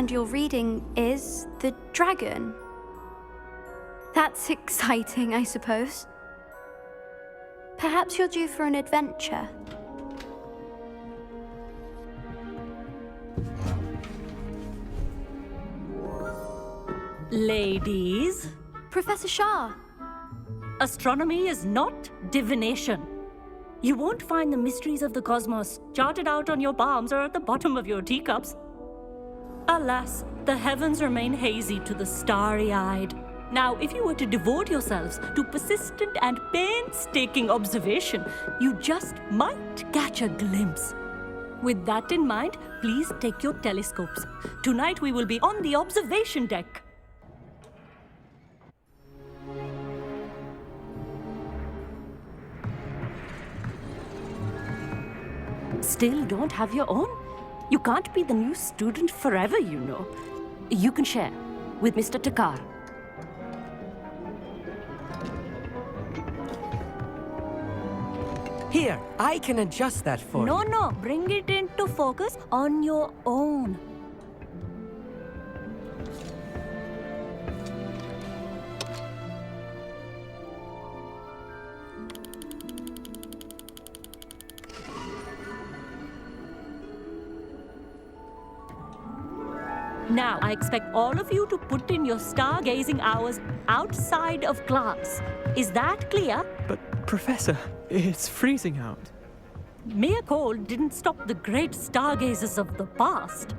understand your reading is the dragon. That's exciting, I suppose. Perhaps you're due for an adventure. Ladies, Professor Shah. astronomy is not divination. You won't find the mysteries of the cosmos charted out on your palms or at the bottom of your teacups. Alas, the heavens remain hazy to the starry-eyed. Now, if you were to devote yourselves to persistent and painstaking observation, you just might catch a glimpse. With that in mind, please take your telescopes. Tonight we will be on the observation deck. Still don't have your own? You can't be the new student forever, you know. You can share with Mr. Takar. Here, I can adjust that for you. No, bring it into focus on your own. Now, I expect all of you to put in your stargazing hours outside of class. Is that clear? But, Professor, it's freezing out. Mere cold didn't stop the great stargazers of the past.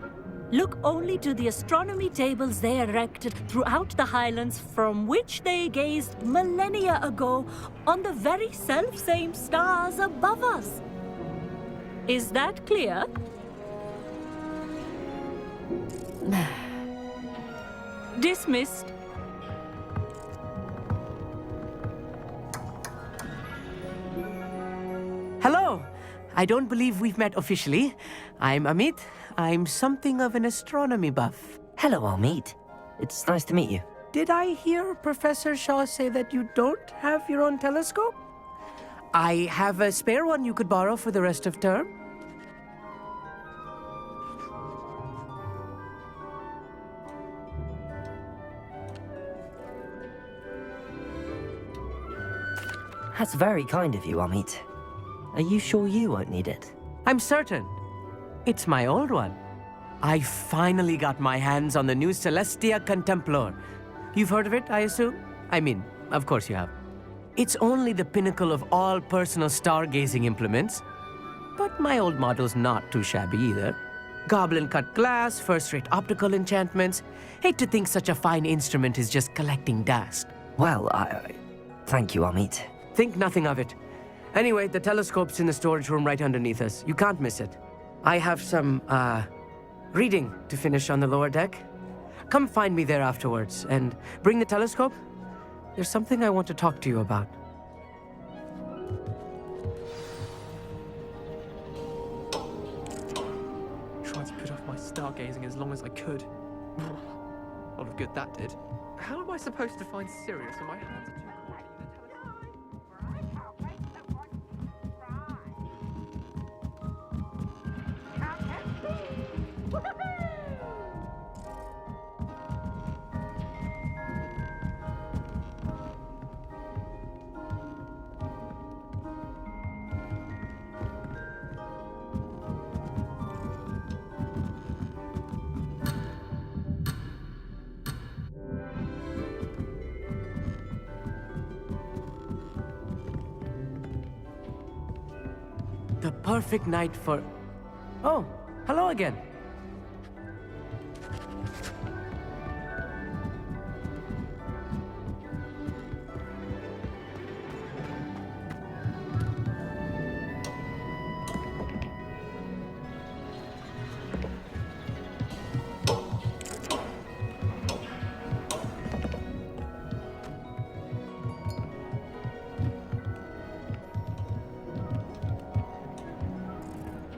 Look only to the astronomy tables they erected throughout the highlands from which they gazed millennia ago on the very self-same stars above us. Is that clear? Dismissed. Hello! I don't believe we've met officially. I'm Amit. I'm something of an astronomy buff. Hello, Amit. It's nice to meet you. Did I hear Professor Shaw say that you don't have your own telescope? I have a spare one you could borrow for the rest of term. That's very kind of you, Amit. Are you sure you won't need it? I'm certain. It's my old one. I finally got my hands on the new Celestia Contemplar. You've heard of it, I assume? I mean, of course you have. It's only the pinnacle of all personal stargazing implements. But my old model's not too shabby either. Goblin-cut glass, first-rate optical enchantments. Hate to think such a fine instrument is just collecting dust. Well, thank you, Amit. Think nothing of it. Anyway, the telescope's in the storage room right underneath us. You can't miss it. I have some, reading to finish on the lower deck. Come find me there afterwards, and bring the telescope. There's something I want to talk to you about. Tried to put off my stargazing as long as I could. A lot of good that did. How am I supposed to find Sirius when my hands are too cold? The perfect night for... Oh, hello again.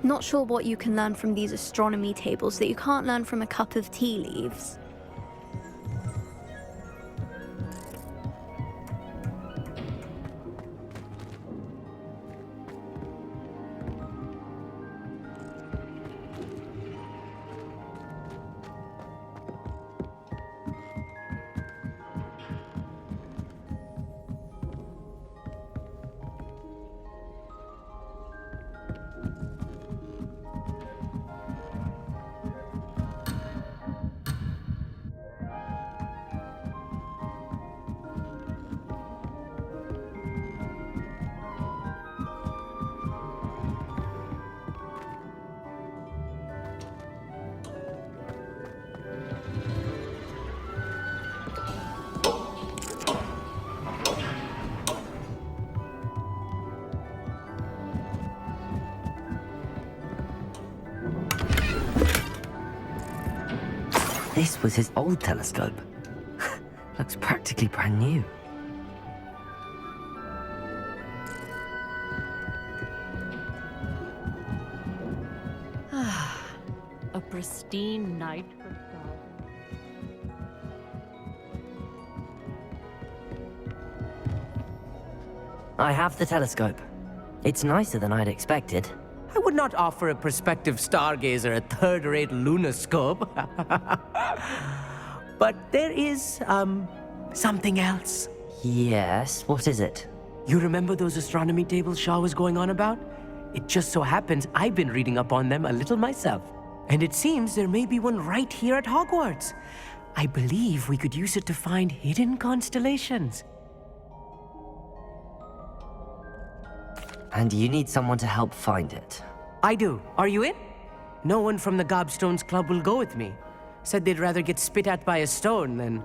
Not sure what you can learn from these astronomy tables that you can't learn from a cup of tea leaves. This was his old telescope. Looks practically brand new. A pristine night for stars. I have the telescope. It's nicer than I'd expected. I would not offer a prospective stargazer a third-rate lunoscope. But there is, something else. Yes, what is it? You remember those astronomy tables Shaw was going on about? It just so happens I've been reading up on them a little myself. And it seems there may be one right here at Hogwarts. I believe we could use it to find hidden constellations. And you need someone to help find it. I do. Are you in? No one from the Gobstones Club will go with me. Said they'd rather get spit at by a stone than...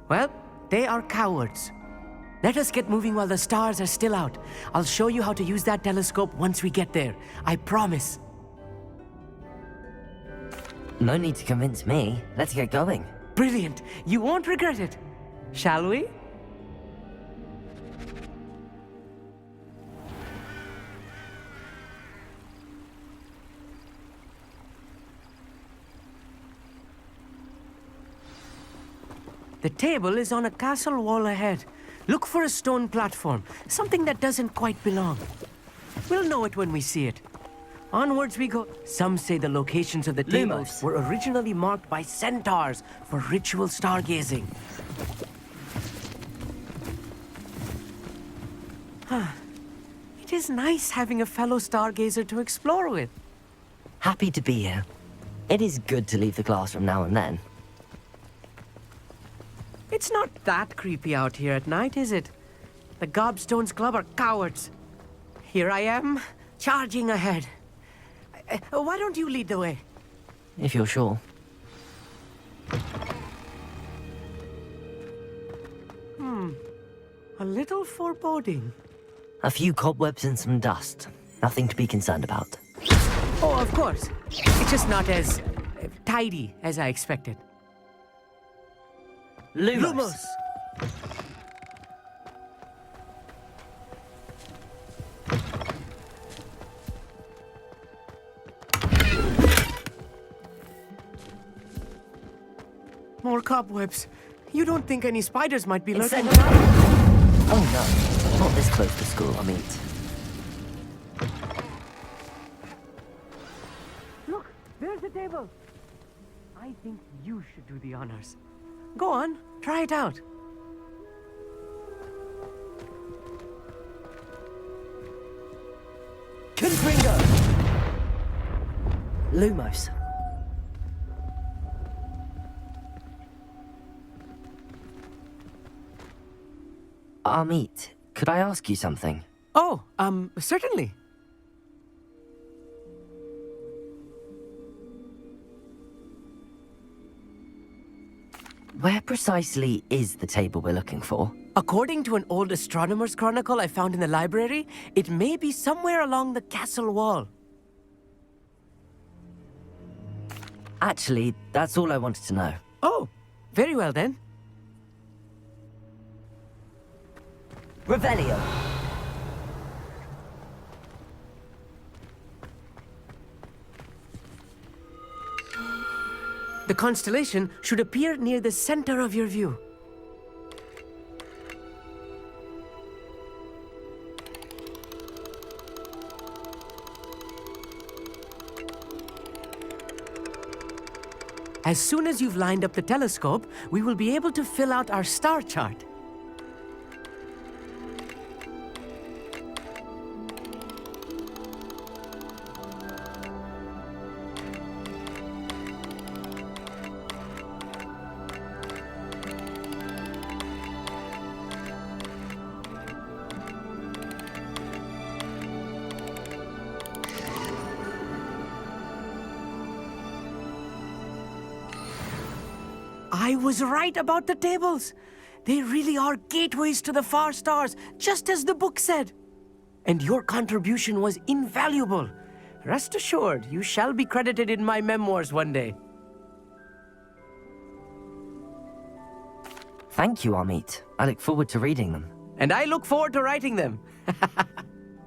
Well, they are cowards. Let us get moving while the stars are still out. I'll show you how to use that telescope once we get there. I promise. No need to convince me. Let's get going. Brilliant. You won't regret it. Shall we? The table is on a castle wall ahead. Look for a stone platform, something that doesn't quite belong. We'll know it when we see it. Onwards we go. Some say the locations of the tables Lumos. were originally marked by centaurs for ritual stargazing. It is nice having a fellow stargazer to explore with. Happy to be here. It is good to leave the classroom now and then. It's not that creepy out here at night, is it? The Gobstones Club are cowards. Here I am, charging ahead. Why don't you lead the way? If you're sure. A little foreboding. A few cobwebs and some dust. Nothing to be concerned about. Oh, of course. It's just not as tidy as I expected. Lumos. More cobwebs. You don't think any spiders might be lurking Insect. around? Oh no, not this close to school, I mean. Look, there's the table. I think you should do the honors. Go on, try it out. Confringo! Lumos. Amit, could I ask you something? Oh, certainly. Where precisely is the table we're looking for? According to an old astronomer's chronicle I found in the library, it may be somewhere along the castle wall. Actually, that's all I wanted to know. Oh, very well then. Revelio. The constellation should appear near the center of your view. As soon as you've lined up the telescope, we will be able to fill out our star chart. I was right about the tables. They really are gateways to the far stars, just as the book said. And your contribution was invaluable. Rest assured, you shall be credited in my memoirs one day. Thank you, Amit. I look forward to reading them. And I look forward to writing them.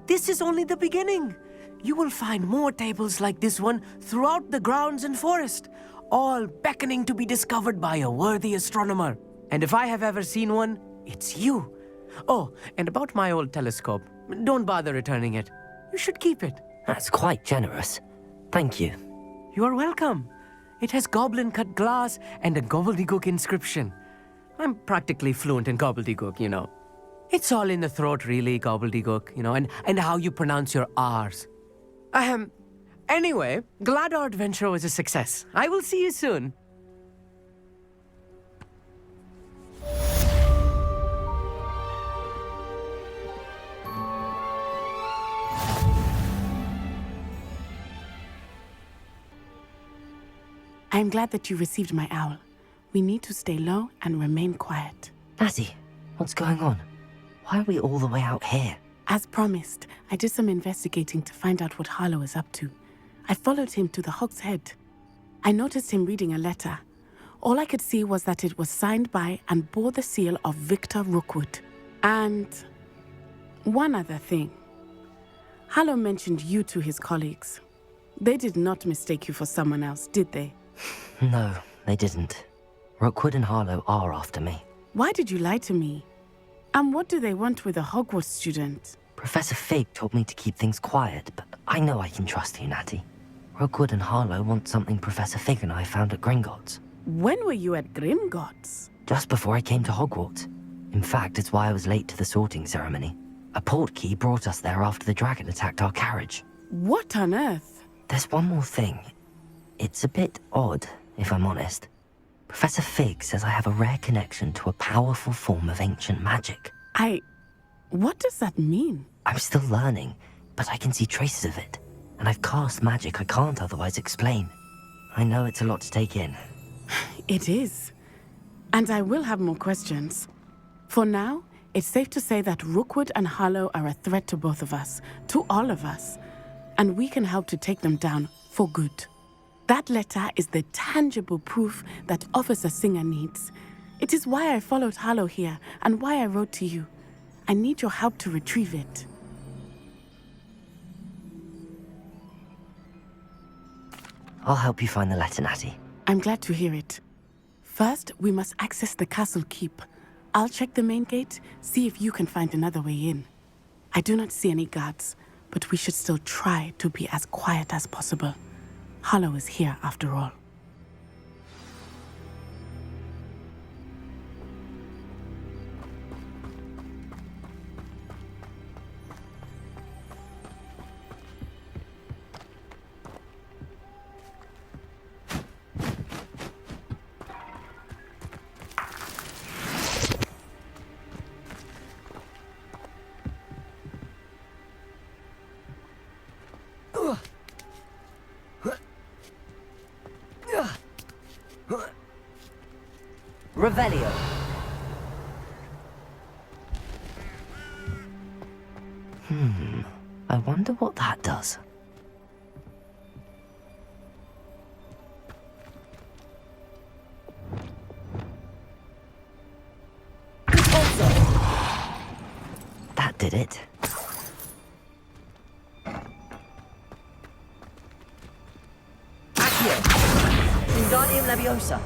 This is only the beginning. You will find more tables like this one throughout the grounds and forest, all beckoning to be discovered by a worthy astronomer. And if I have ever seen one, it's you. Oh, and about my old telescope, don't bother returning it. You should keep it. That's quite generous. Thank you. You are welcome. It has goblin-cut glass and a gobbledygook inscription. I'm practically fluent in gobbledygook, you know. It's all in the throat, really, gobbledygook, you know, and how you pronounce your R's. Anyway, glad our adventure was a success. I will see you soon. I'm glad that you received my owl. We need to stay low and remain quiet. Natty, what's going on? Why are we all the way out here? As promised, I did some investigating to find out what Harlow is up to. I followed him to the Hog's Head. I noticed him reading a letter. All I could see was that it was signed by and bore the seal of Victor Rookwood. And one other thing. Harlow mentioned you to his colleagues. They did not mistake you for someone else, did they? No, they didn't. Rookwood and Harlow are after me. Why did you lie to me? And what do they want with a Hogwarts student? Professor Fig told me to keep things quiet, but I know I can trust you, Natty. Rookwood and Harlow want something Professor Fig and I found at Gringotts. When were you at Gringotts? Just before I came to Hogwarts. In fact, it's why I was late to the sorting ceremony. A portkey brought us there after the dragon attacked our carriage. What on earth? There's one more thing. It's a bit odd, if I'm honest. Professor Fig says I have a rare connection to a powerful form of ancient magic. What does that mean? I'm still learning, but I can see traces of it. And I've cast magic I can't otherwise explain. I know it's a lot to take in. It is. And I will have more questions. For now, it's safe to say that Rookwood and Harlow are a threat to both of us, to all of us. And we can help to take them down for good. That letter is the tangible proof that Officer Singer needs. It is why I followed Harlow here and why I wrote to you. I need your help to retrieve it. I'll help you find the letter, Natty. I'm glad to hear it. First, we must access the castle keep. I'll check the main gate, see if you can find another way in. I do not see any guards, but we should still try to be as quiet as possible. Harlow is here after all. Revelio. I wonder what that does. That did it. Accio. Wingardium Leviosa.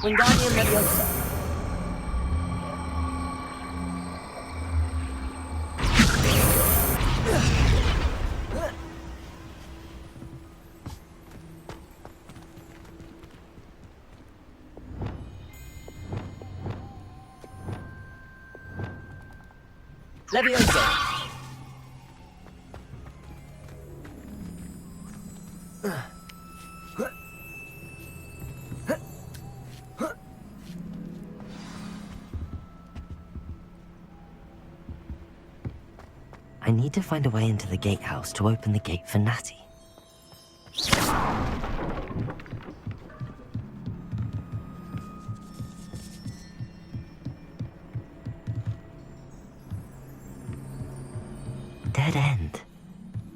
Wingardium Leviosa. Leviosa. I need to find a way into the gatehouse to open the gate for Natty. Dead end.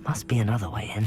Must be another way in.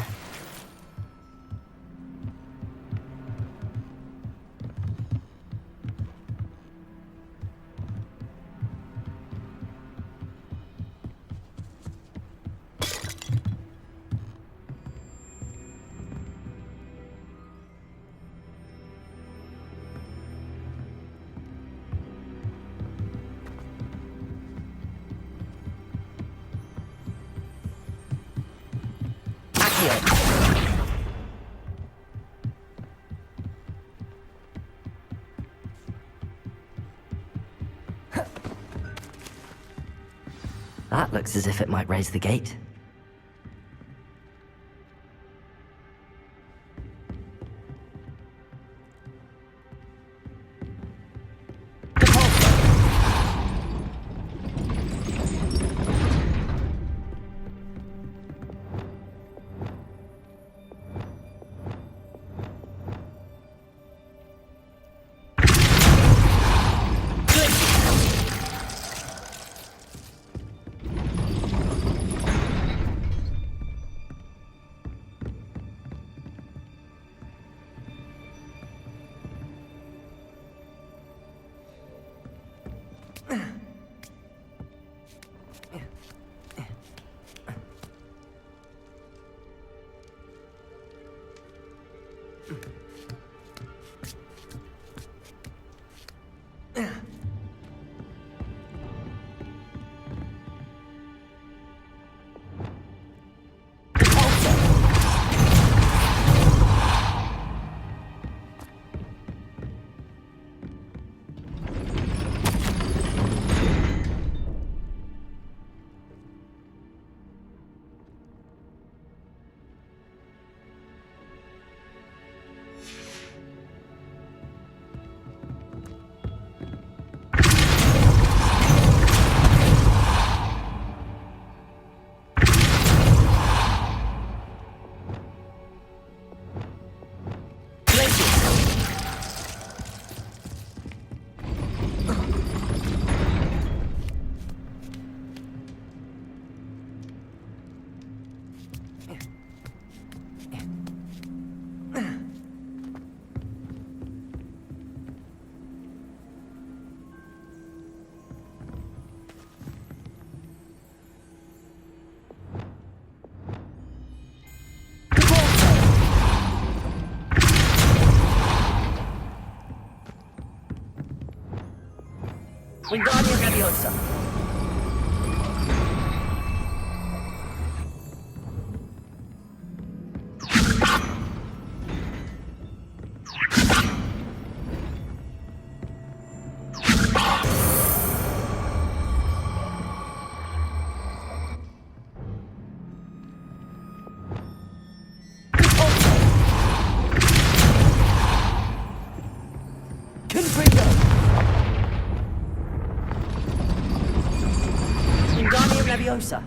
That looks as if it might raise the gate. Wingardium Leviosa. Wingardium Leviosa.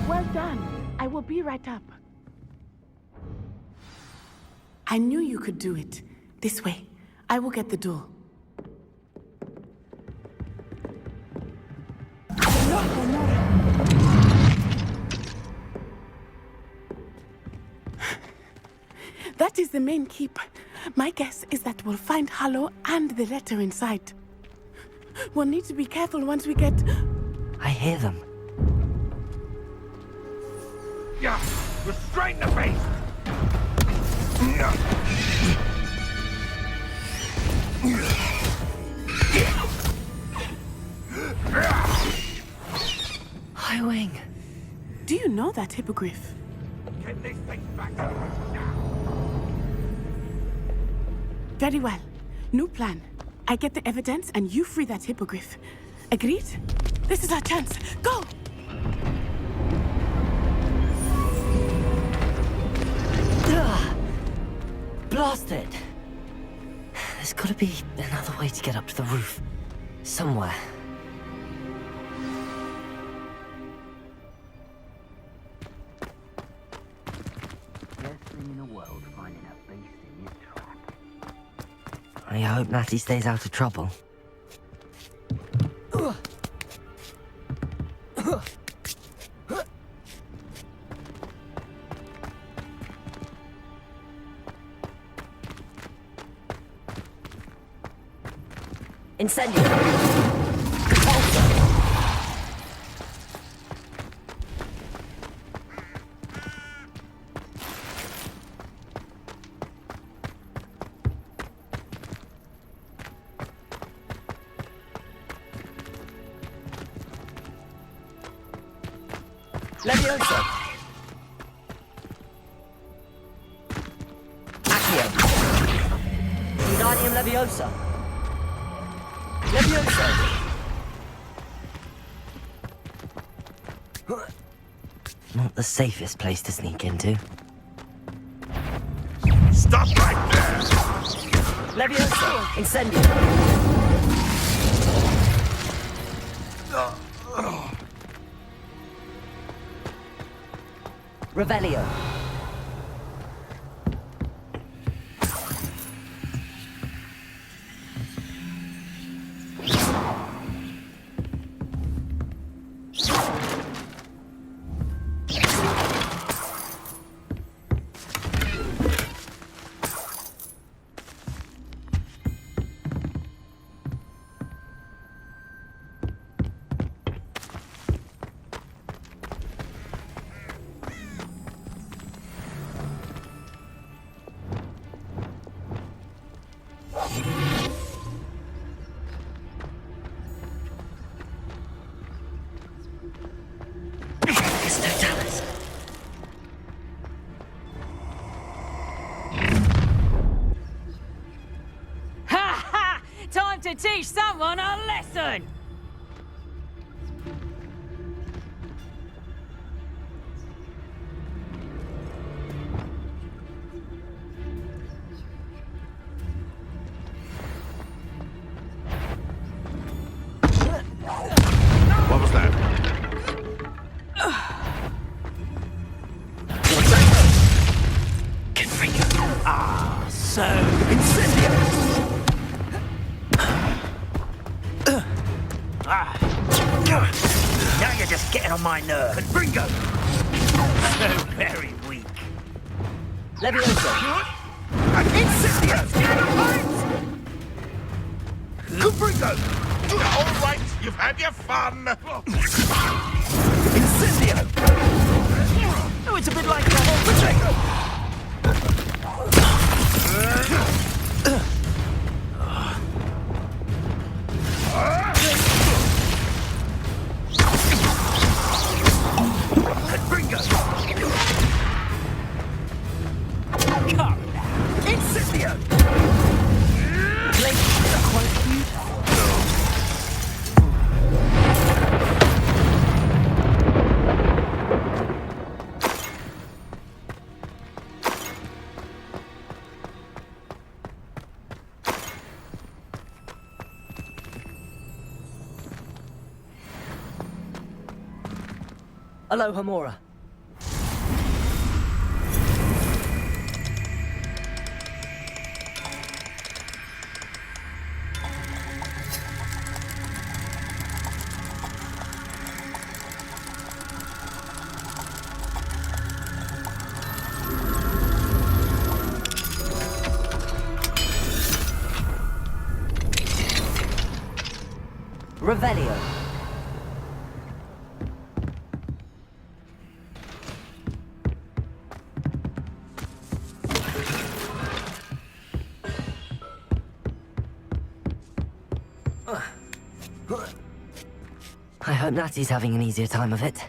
Well done. I will be right up. I knew you could do it. This way. I will get the door. That is the main keep. My guess is that we'll find Hollow and the letter inside. We'll need to be careful once we get... I hear them. Yeah, restrain the beast! High Wing. Do you know that hippogriff? Get this thing back to us now! Very well. New plan. I get the evidence and you free that hippogriff. Agreed? This is our chance. Go! Blasted! There's gotta be another way to get up to the roof. Somewhere. Best thing in the world, finding a beast in your trap. I hope Natty stays out of trouble. Incendio. Leviosa. Accio. Wingardium Leviosa. Leviosa. Not the safest place to sneak into. Stop right there! Leviosa. Incendio. Revelio. Time to teach someone a lesson! What was that? Ah, so incendiary! Now you're just getting on my nerves. Bingo! So very weak. Leviosa. Incendio! Bingo! All right, you've had your fun. Incendio! Oh, it's a bit like the whole potato! Bingo! Incendio! Aloha Mora. Revelio. I hope Natty's having an easier time of it.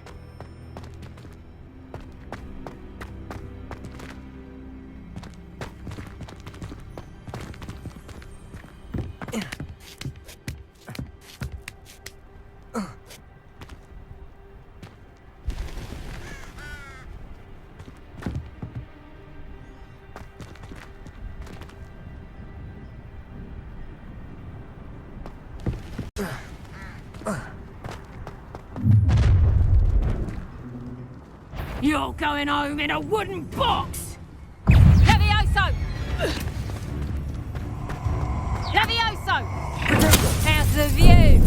You're going home in a wooden box! Levioso! Levioso! How's the view?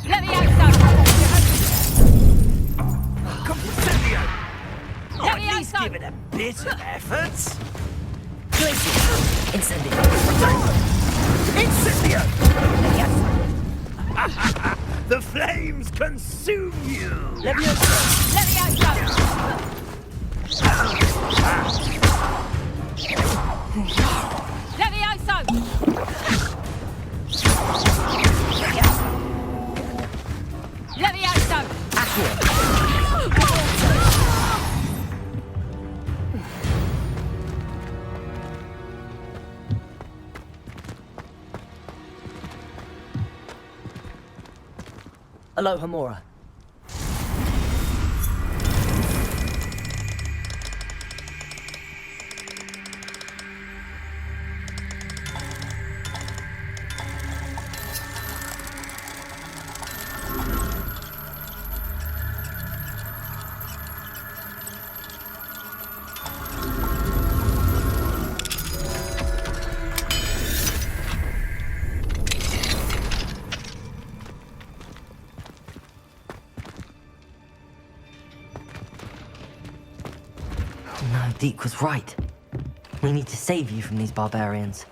Levioso! Incendio! At least Levioso! give it a bit of effort. Incendio. Incendio! The flames consume you! Levioso. Levioso! Levioso! Levioso! Aloha Mora. No, Deke was right. We need to save you from these barbarians.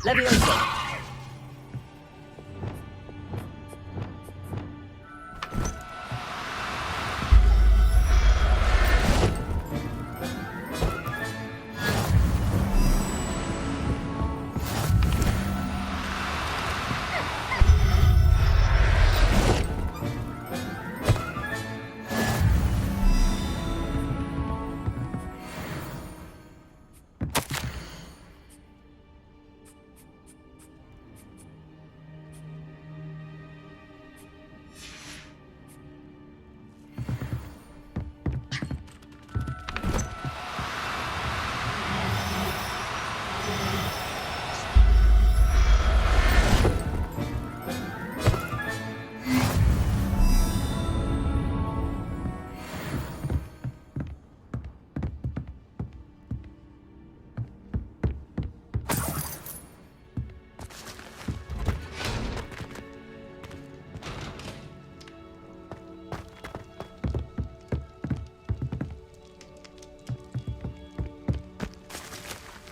Levioso.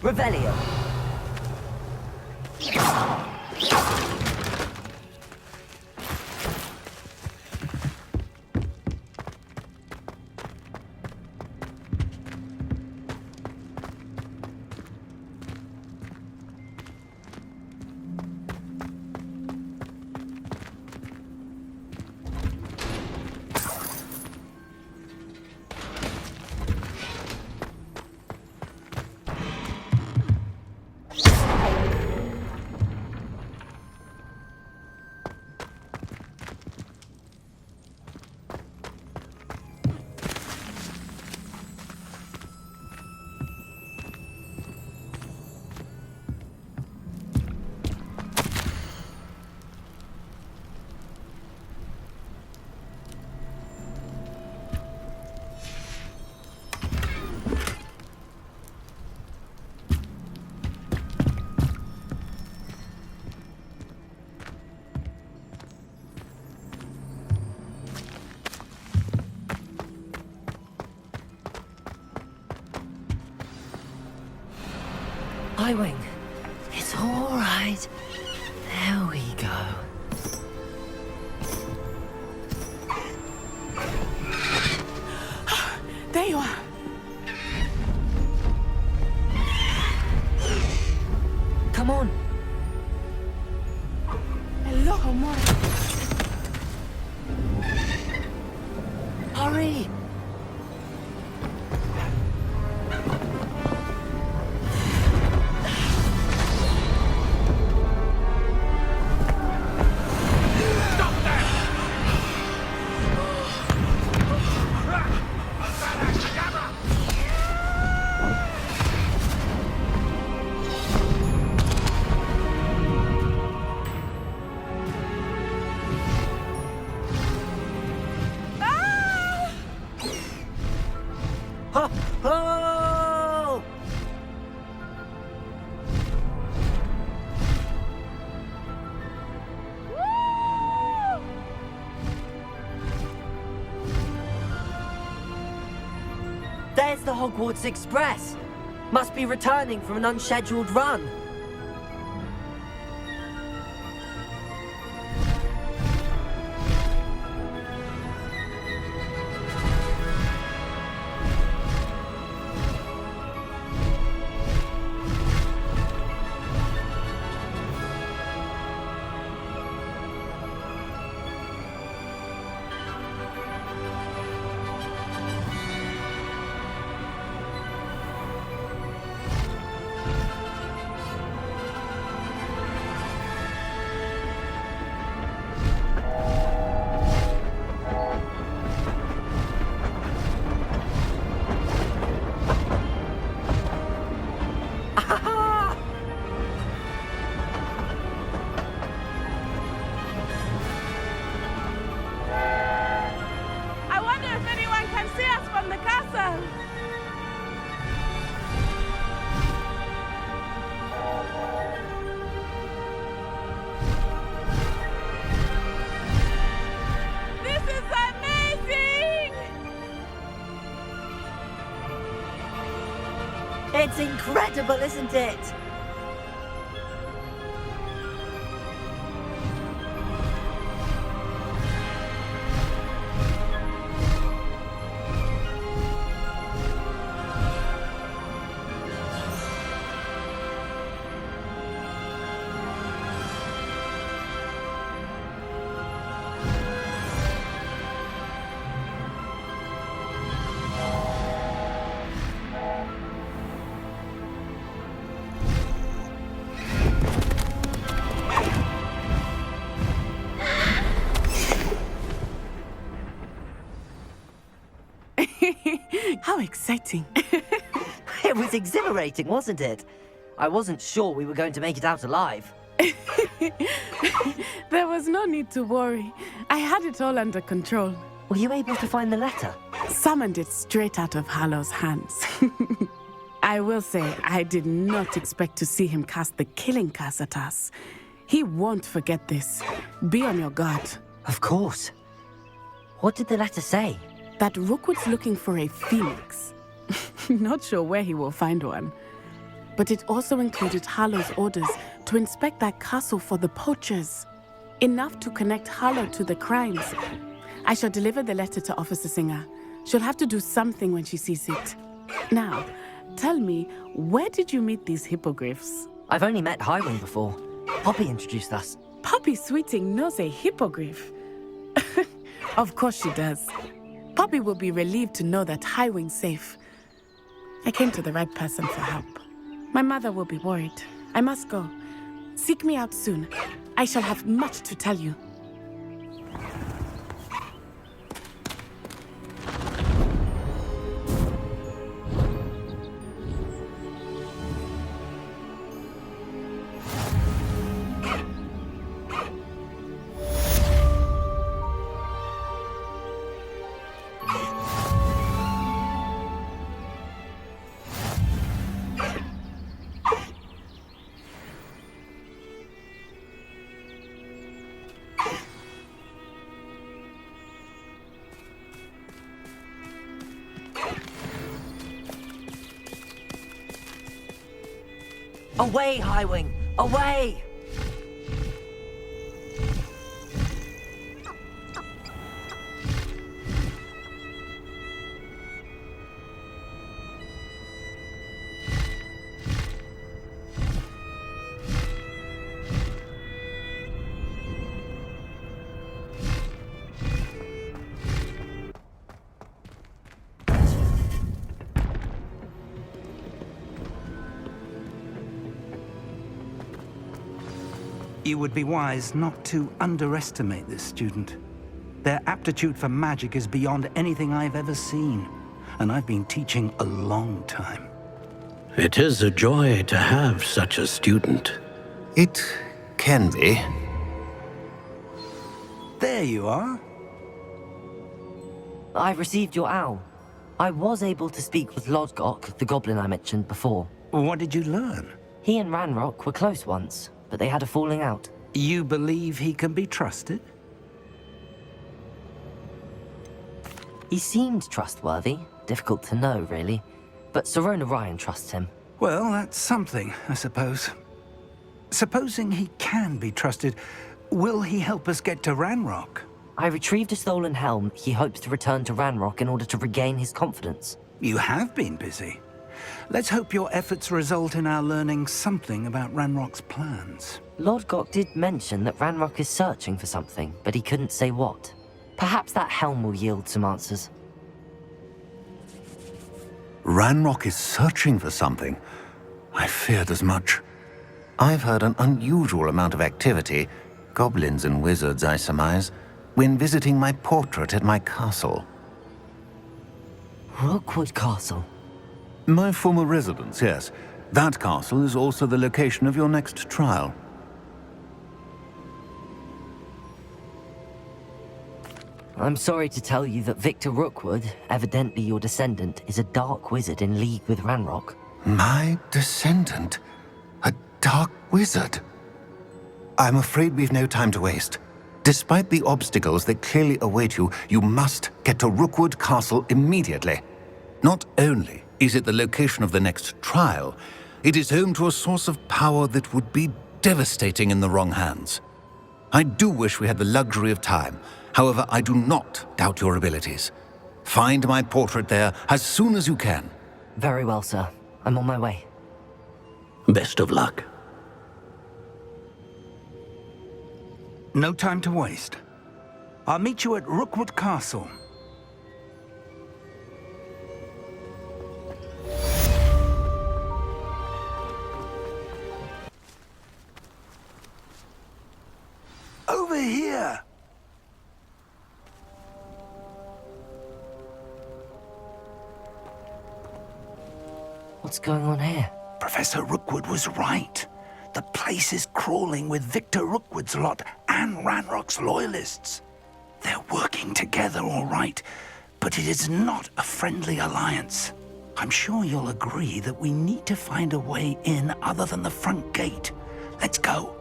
Revelio. Highwing. It's all right. There we go. There you are. Come on. Hello, Homora. Hurry. Oh! There's the Hogwarts Express. Must be returning from an unscheduled run. I wonder if anyone can see us from the castle. This is amazing! It's incredible, isn't it? How exciting. It was exhilarating, wasn't it? I wasn't sure we were going to make it out alive. There was no need to worry. I had it all under control. Were you able to find the letter? Summoned it straight out of Hallow's hands. I will say, I did not expect to see him cast the killing curse at us. He won't forget this. Be on your guard. Of course. What did the letter say? That Rookwood's looking for a phoenix. Not sure where he will find one. But it also included Hallow's orders to inspect that castle for the poachers. Enough to connect Hallow to the crimes. I shall deliver the letter to Officer Singer. She'll have to do something when she sees it. Now, tell me, where did you meet these hippogriffs? I've only met Highwing before. Poppy introduced us. Poppy Sweeting knows a hippogriff. Of course she does. Poppy will be relieved to know that Highwing's safe. I came to the right person for help. My mother will be worried. I must go. Seek me out soon. I shall have much to tell you. Away, Highwing! Away! You would be wise not to underestimate this student. Their aptitude for magic is beyond anything I've ever seen, and I've been teaching a long time. It is a joy to have such a student. It can be. There you are. I received your owl. I was able to speak with Lodgok, the goblin I mentioned before. What did you learn? He and Ranrock were close once, but they had a falling out. You believe he can be trusted? He seemed trustworthy. Difficult to know, really. But Serona Ryan trusts him. Well, that's something, I suppose. Supposing he can be trusted, will he help us get to Ranrock? I retrieved a stolen helm. He hopes to return to Ranrock in order to regain his confidence. You have been busy. Let's hope your efforts result in our learning something about Ranrock's plans. Lodgok did mention that Ranrock is searching for something, but he couldn't say what. Perhaps that helm will yield some answers. Ranrock is searching for something. I feared as much. I've heard an unusual amount of activity, goblins and wizards, I surmise, when visiting my portrait at my castle. Rookwood Castle? My former residence, yes. That castle is also the location of your next trial. I'm sorry to tell you that Victor Rookwood, evidently your descendant, is a dark wizard in league with Ranrock. My descendant? A dark wizard? I'm afraid we've no time to waste. Despite the obstacles that clearly await you, you must get to Rookwood Castle immediately. Not only is it the location of the next trial, it is home to a source of power that would be devastating in the wrong hands. I do wish we had the luxury of time. However, I do not doubt your abilities. Find my portrait there as soon as you can. Very well, sir. I'm on my way. Best of luck. No time to waste. I'll meet you at Rookwood Castle. Over here! What's going on here? Professor Rookwood was right. The place is crawling with Victor Rookwood's lot and Ranrock's loyalists. They're working together, all right, but it is not a friendly alliance. I'm sure you'll agree that we need to find a way in other than the front gate. Let's go.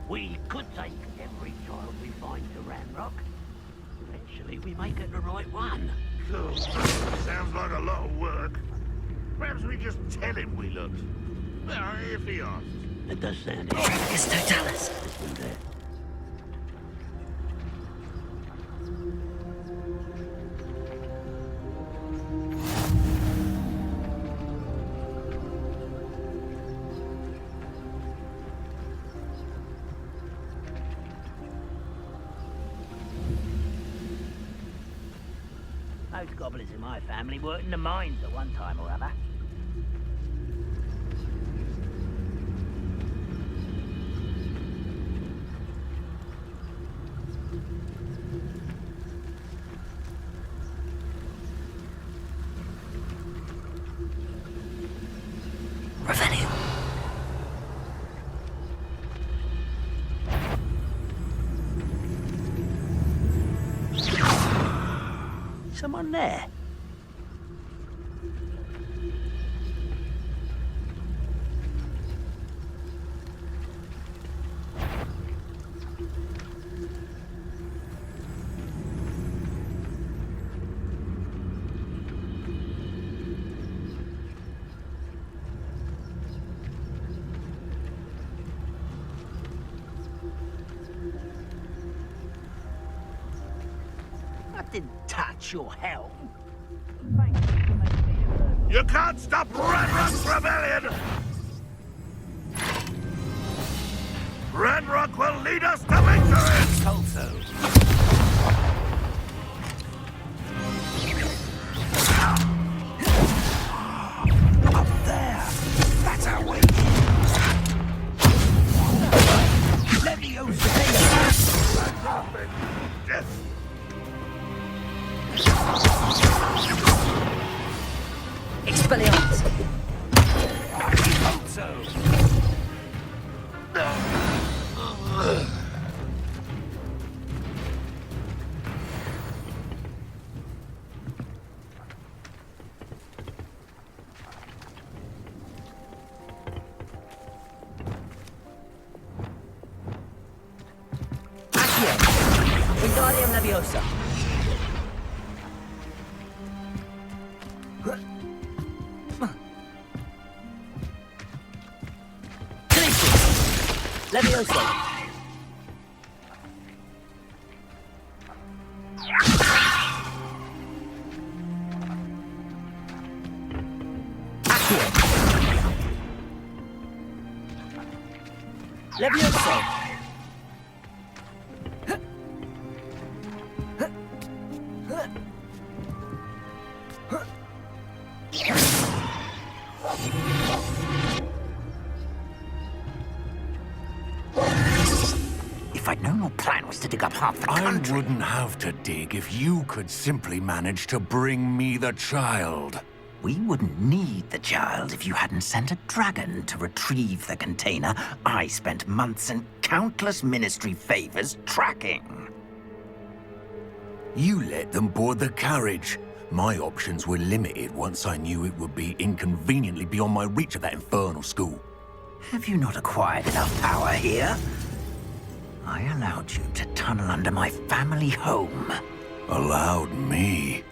We could take every child we find to Ranrock. Eventually we may get the right one. Cool. Sounds like a lot of work. Perhaps we just tell him we looked. Well, if he asks. It does sound It's Totalis. Those goblins in my family worked in the mines at one time or other. Revenue. Someone there? I didn't touch your helm. You can't stop Ranrock's rebellion! Ranrock will lead us to victory! Up there! That's our way in! Death! Expelliarmus! Accio! Wingardium Leviosa! Leviosa! Accio! Leviosa! If I'd known your plan was to dig up half the country... I wouldn't have to dig if you could simply manage to bring me the child. We wouldn't need the child if you hadn't sent a dragon to retrieve the container I spent months and countless ministry favors tracking. You let them board the carriage. My options were limited once I knew it would be inconveniently beyond my reach of that infernal school. Have you not acquired enough power here? I allowed you to tunnel under my family home. Allowed me?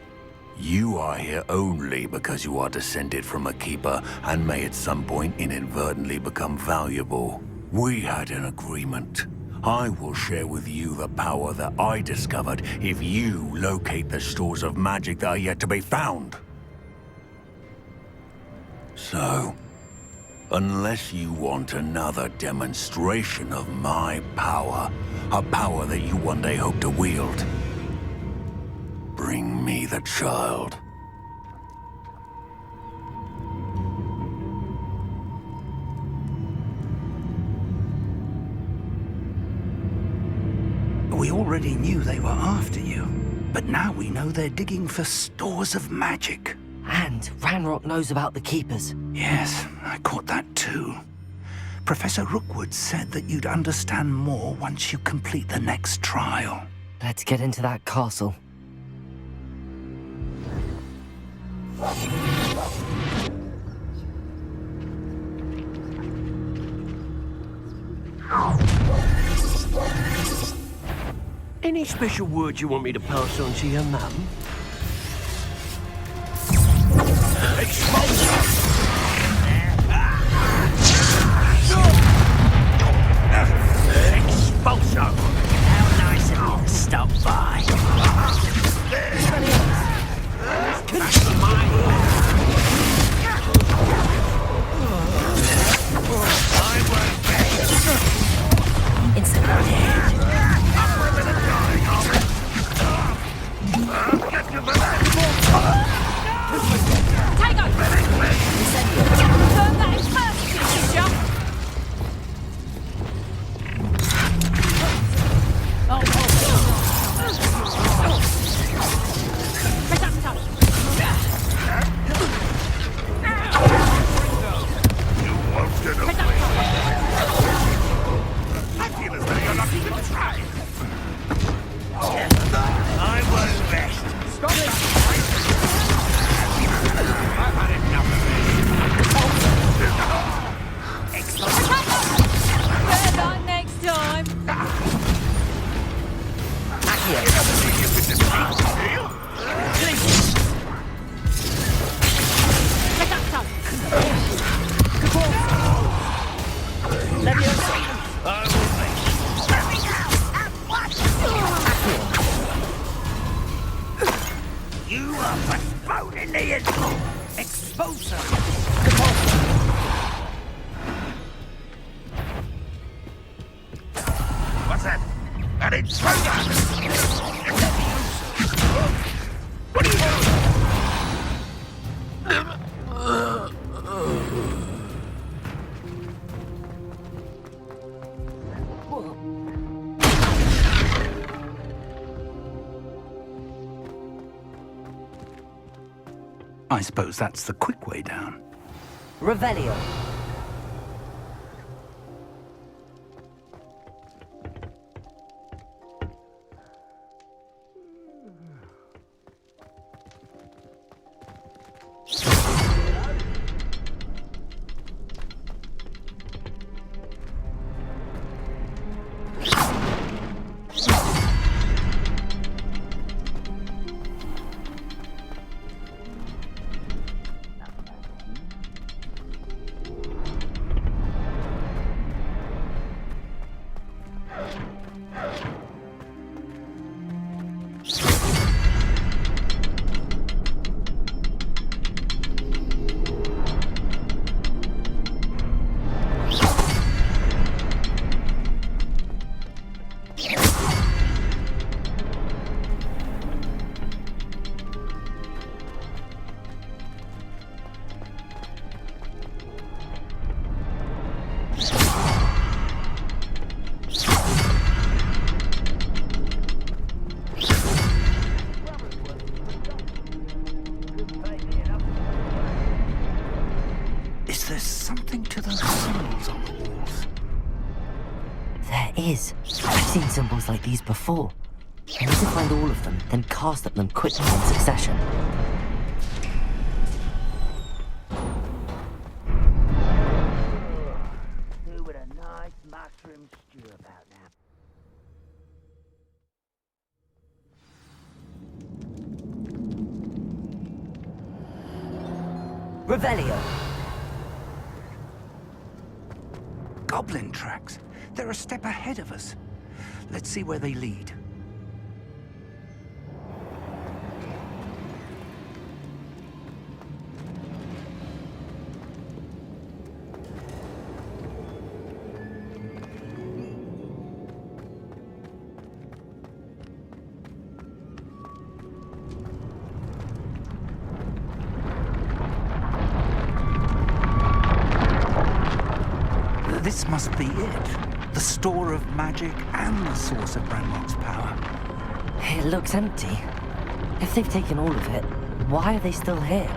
You are here only because you are descended from a keeper and may at some point inadvertently become valuable. We had an agreement. I will share with you the power that I discovered if you locate the stores of magic that are yet to be found. So, unless you want another demonstration of my power, a power that you one day hope to wield, bring me the child. We already knew they were after you, but now we know they're digging for stores of magic. And Ranrock knows about the Keepers. Yes, I caught that too. Professor Rookwood said that you'd understand more once you complete the next trial. Let's get into that castle. Any special words you want me to pass on to your mum? Expulsion! Expulsion! How nice of you to stop by. You are postponing the expulsor. What's that? An intruder! What are you doing? I suppose that's the quick way down. Revelio. Is there something to those symbols on the walls? There is. I've seen symbols like these before. I need to find all of them, then cast at them quickly in succession. Who would a nice mushroom stew about now? Revelio. Goblin tracks. They're a step ahead of us. Let's see where they lead. This must be it. The store of magic and the source of Ranrock's power. It looks empty. If they've taken all of it, why are they still here?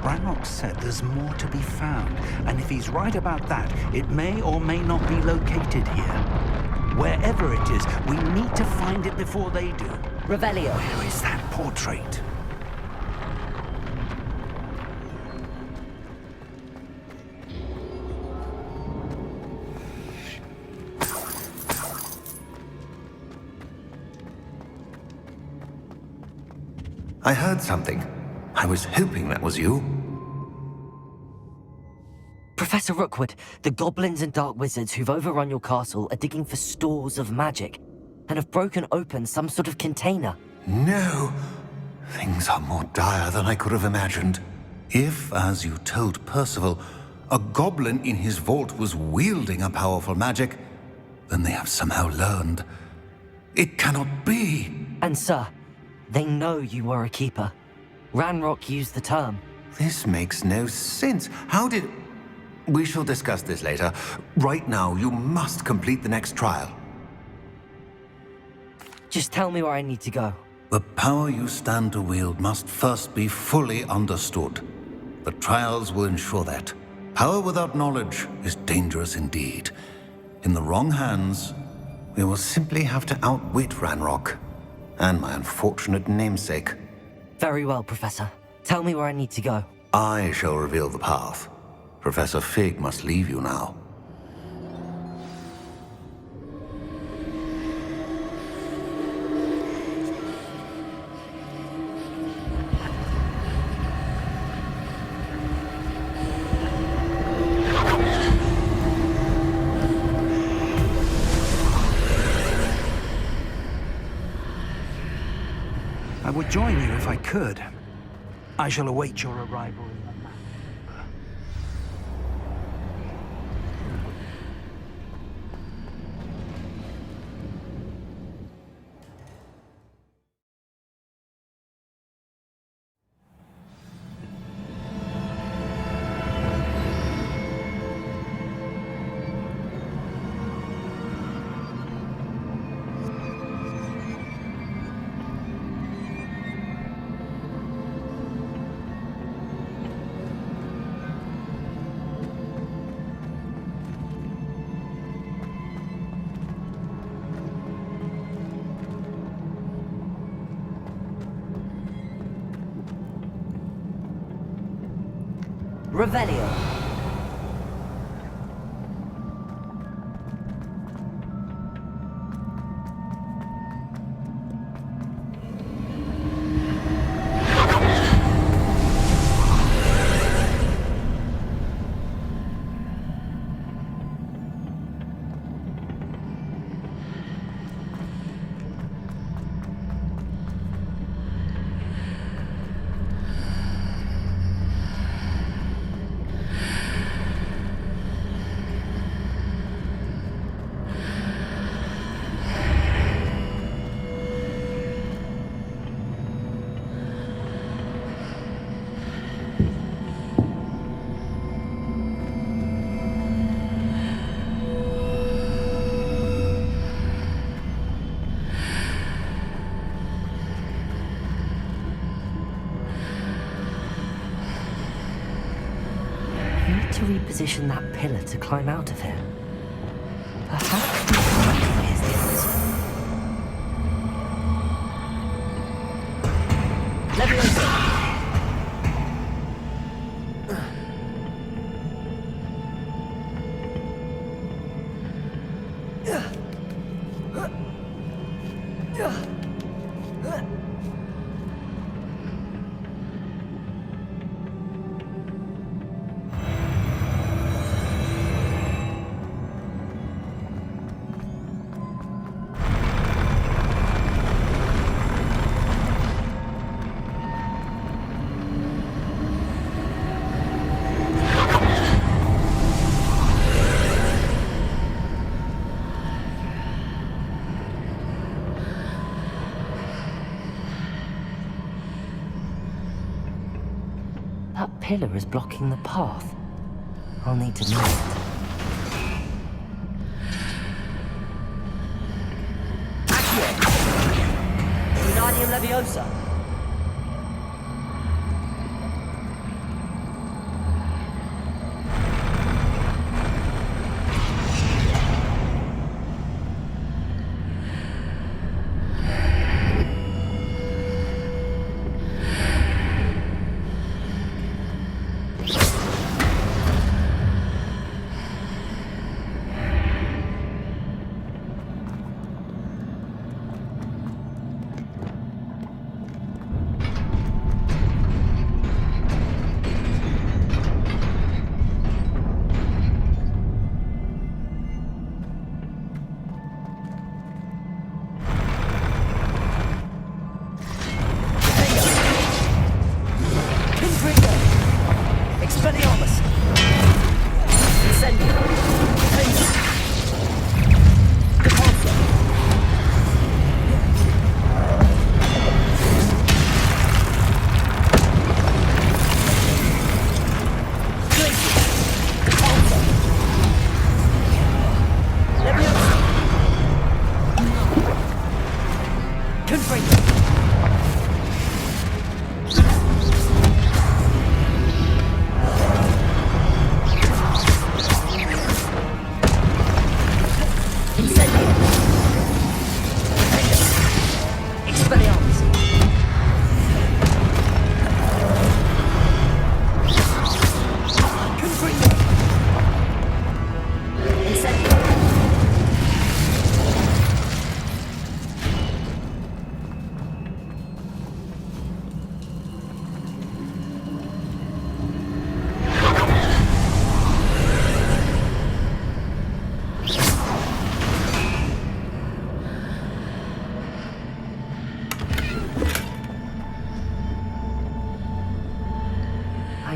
Ranrock said there's more to be found, and if he's right about that, it may or may not be located here. Wherever it is, we need to find it before they do. Revelio. Where is that portrait? I heard something. I was hoping that was you. Professor Rookwood, the goblins and dark wizards who've overrun your castle are digging for stores of magic and have broken open some sort of container. No. Things are more dire than I could have imagined. If, as you told Percival, a goblin in his vault was wielding a powerful magic, then they have somehow learned. It cannot be. And sir, they know you were a keeper. Ranrock used the term. This makes no sense. How did... We shall discuss this later. Right now, you must complete the next trial. Just tell me where I need to go. The power you stand to wield must first be fully understood. The trials will ensure that. Power without knowledge is dangerous indeed. In the wrong hands, we will simply have to outwit Ranrock and my unfortunate namesake. Very well, Professor. Tell me where I need to go. I shall reveal the path. Professor Fig must leave you now. I would join you if I could. I shall await your arrival in the map. Revelio. To reposition that pillar to climb out of here. Perhaps we can here's the answer. Leviosa! That pillar is blocking the path. I'll need to move it. Accio! Wingardium Leviosa!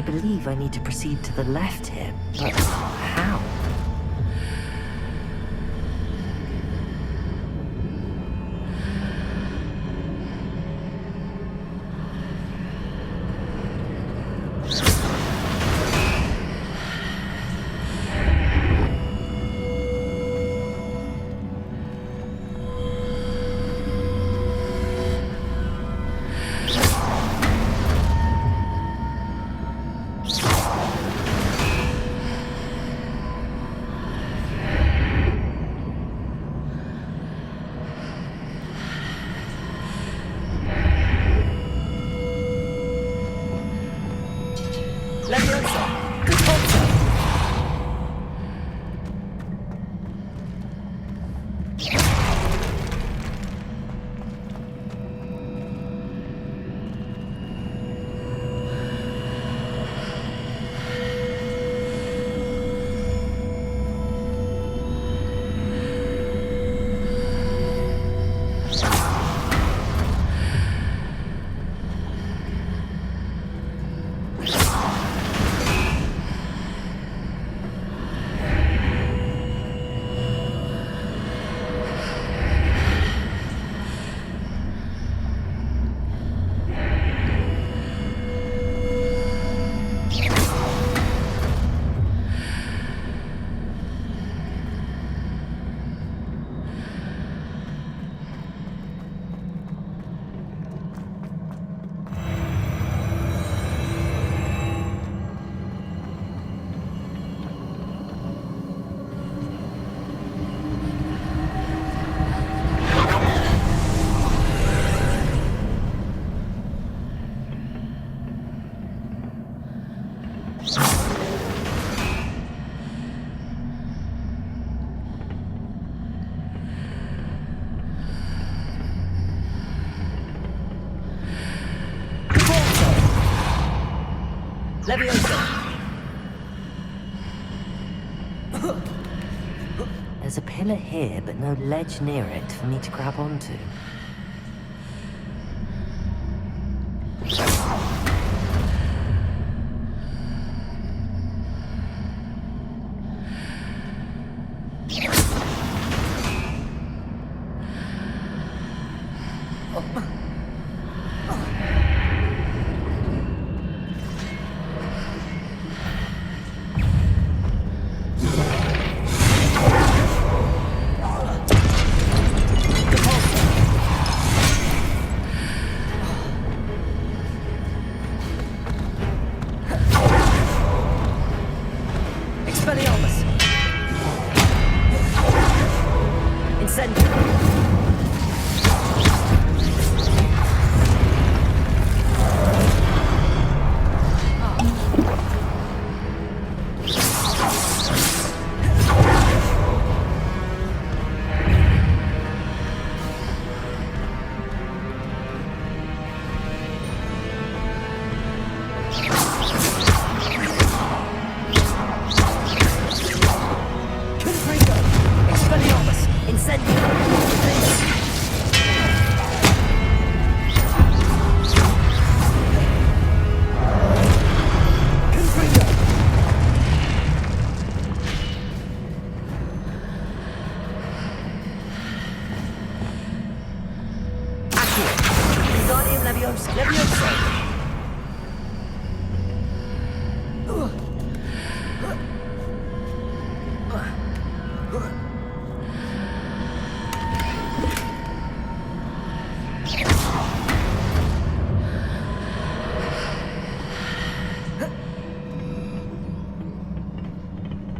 believe I need to proceed to the left here, but how? There's a pillar here, but no ledge near it for me to grab onto.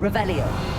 Revelio.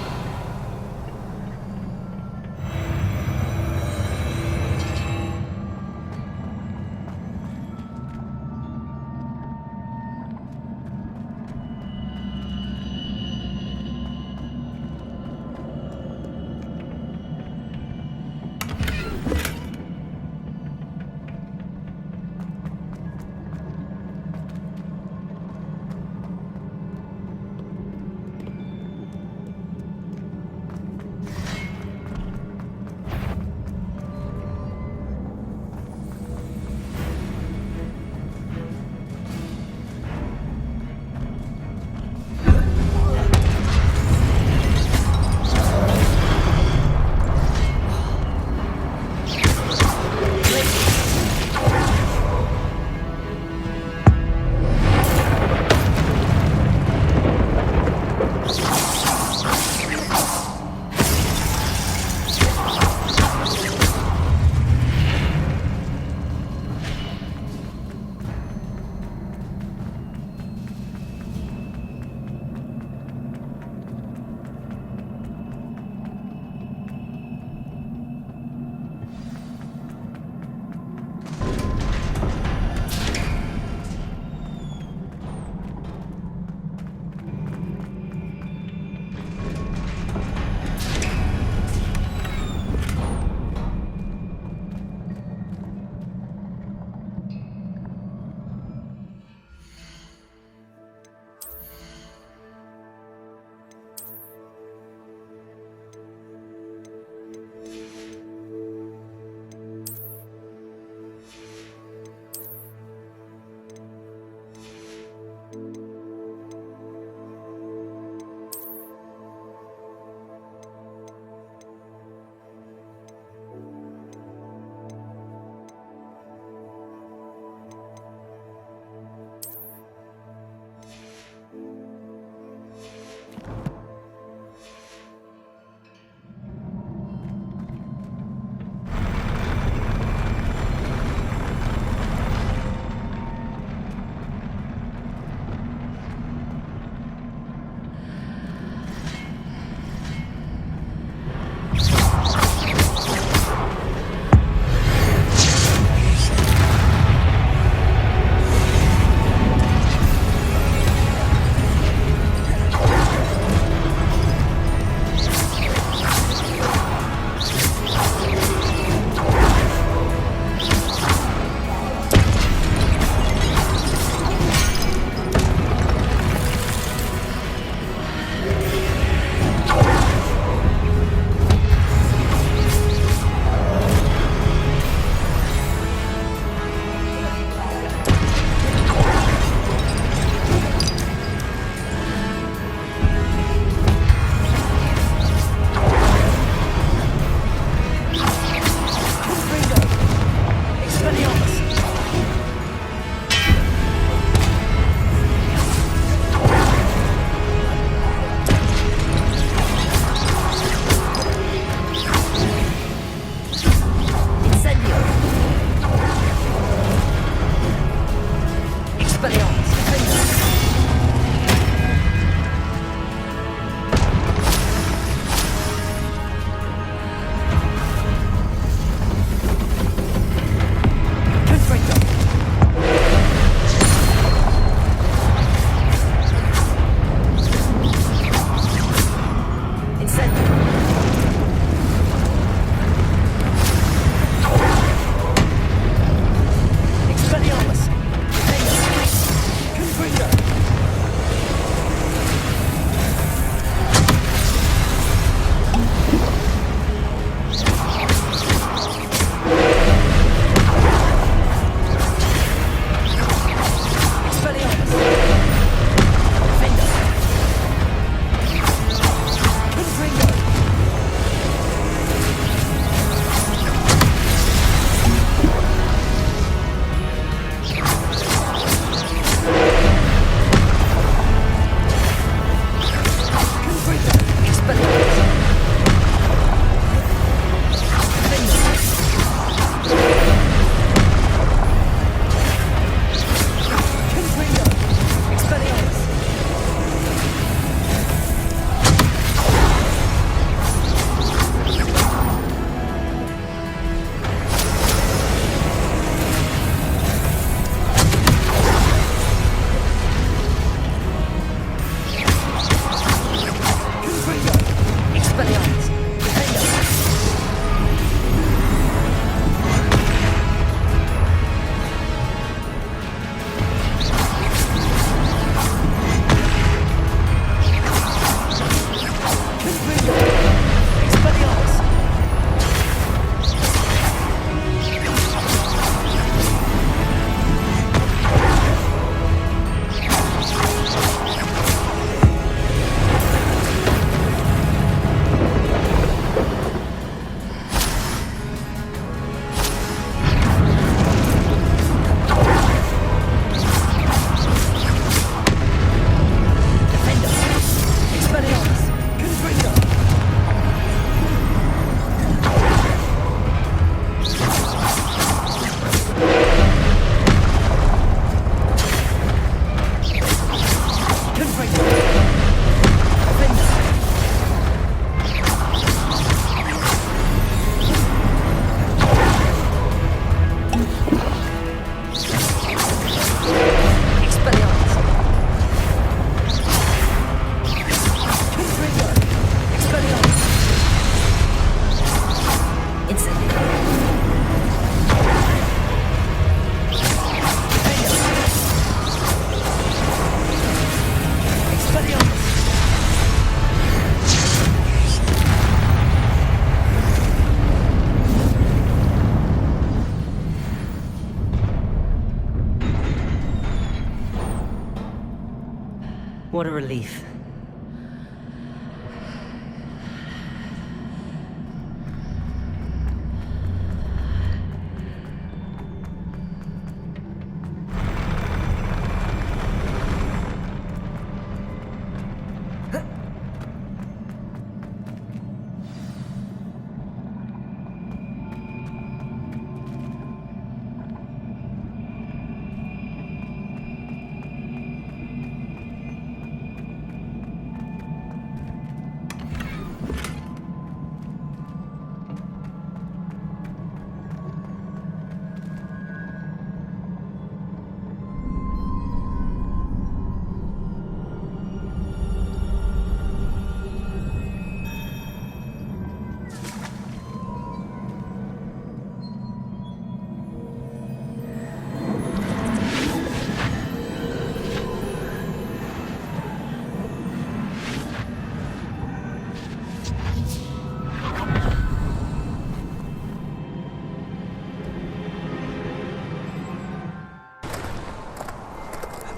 What a relief.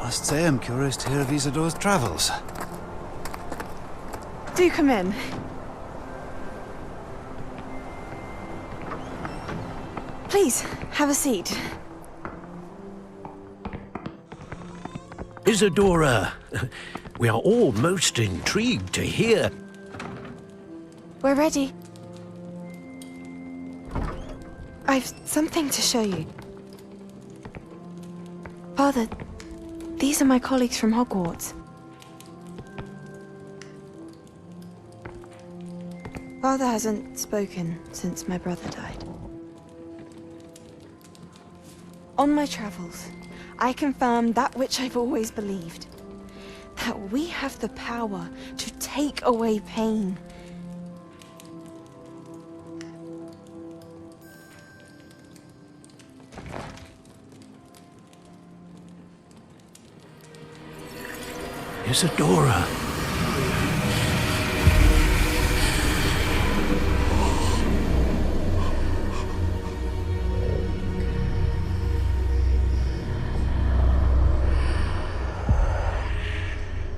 I must say I'm curious to hear of Isadore's travels. Do come in. Please, have a seat. Isadora, we are all most intrigued to hear. We're ready. I've something to show you. Father, these are my colleagues from Hogwarts. Father hasn't spoken since my brother died. On my travels, I confirmed that which I've always believed. That we have the power to take away pain. Isadora.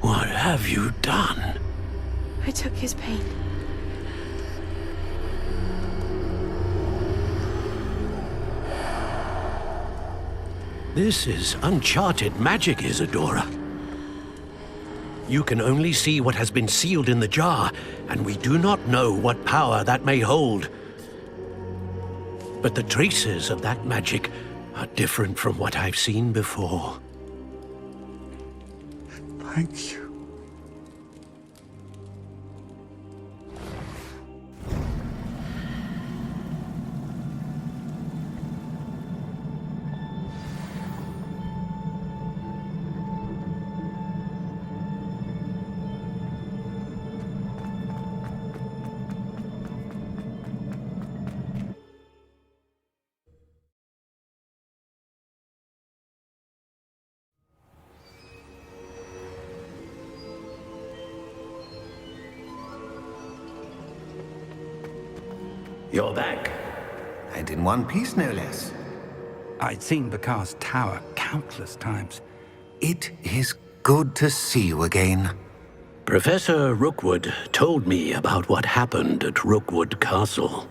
What have you done? I took his pain. This is uncharted magic, Isadora. You can only see what has been sealed in the jar, and we do not know what power that may hold. But the traces of that magic are different from what I've seen before. Thank you. You're back. And in one piece, no less. I'd seen Bakar's tower countless times. It is good to see you again. Professor Rookwood told me about what happened at Rookwood Castle.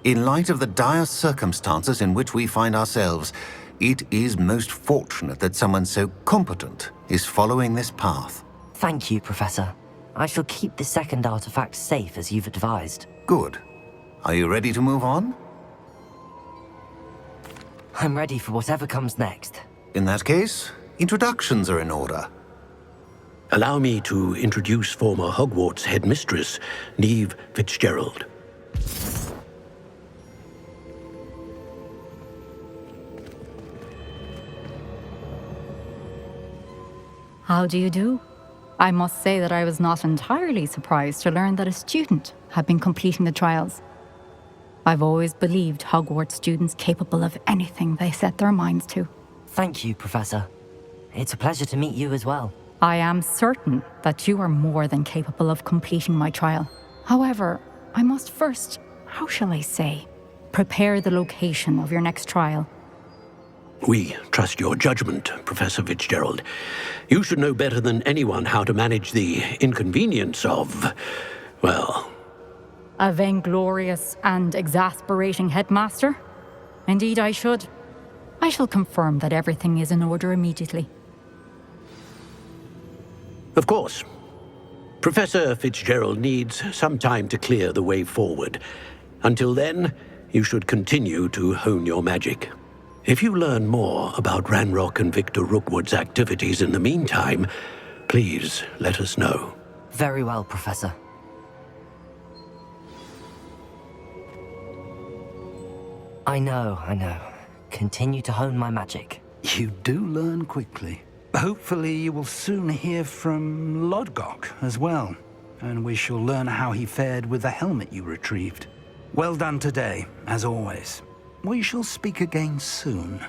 In light of the dire circumstances in which we find ourselves, it is most fortunate that someone so competent is following this path. Thank you, Professor. I shall keep the second artifact safe as you've advised. Good. Are you ready to move on? I'm ready for whatever comes next. In that case, introductions are in order. Allow me to introduce former Hogwarts headmistress, Neve Fitzgerald. How do you do? I must say that I was not entirely surprised to learn that a student had been completing the trials. I've always believed Hogwarts students capable of anything they set their minds to. Thank you, Professor. It's a pleasure to meet you as well. I am certain that you are more than capable of completing my trial. However, I must first, how shall I say, prepare the location of your next trial. We trust your judgment, Professor Fitzgerald. You should know better than anyone how to manage the inconvenience of, well... A vainglorious and exasperating headmaster? Indeed I should. I shall confirm that everything is in order immediately. Of course. Professor Fitzgerald needs some time to clear the way forward. Until then, you should continue to hone your magic. If you learn more about Ranrock and Victor Rookwood's activities in the meantime, please let us know. Very well, Professor. I know. Continue to hone my magic. You do learn quickly. Hopefully you will soon hear from Lodgok as well, and we shall learn how he fared with the helmet you retrieved. Well done today, as always. We shall speak again soon.